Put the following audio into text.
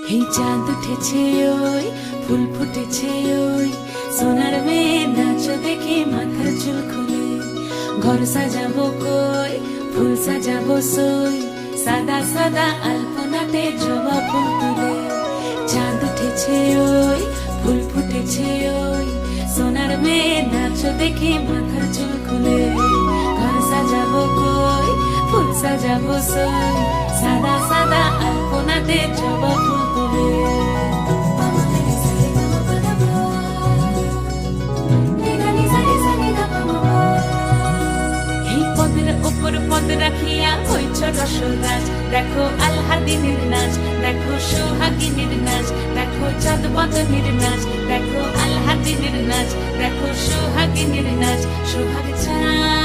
এই চাঁদ উঠেছে ওই ফুল ফুটেছে ওই সোনার মেয়ে নাচ দেখে মাথার চুল খুলে ঘর সাজাবো কই ফুল সাজাবো সই সাদা সাদা আলপনাতে জবা ফুল তুলে চাঁদ উঠেছে ওই ফুল ফুটেছে ওই সোনার মেয়ে নাচ দেখে মাথার চুল খুলে ঘর সাজাবো কই ফুল সাজাবো সই সাদা সাদা আলপনাতে জবা ফুল তুলে পদ রাখিয়া হইছ রসরাজ দেখো আলহাদিনের নাচ দেখো সোহাগিনীর নাচ দেখো চাঁদ বদনের নাচ দেখো আলহাদিনের নাচ দেখো সোহাগিনীর নাচ সোহাগ চাঁদ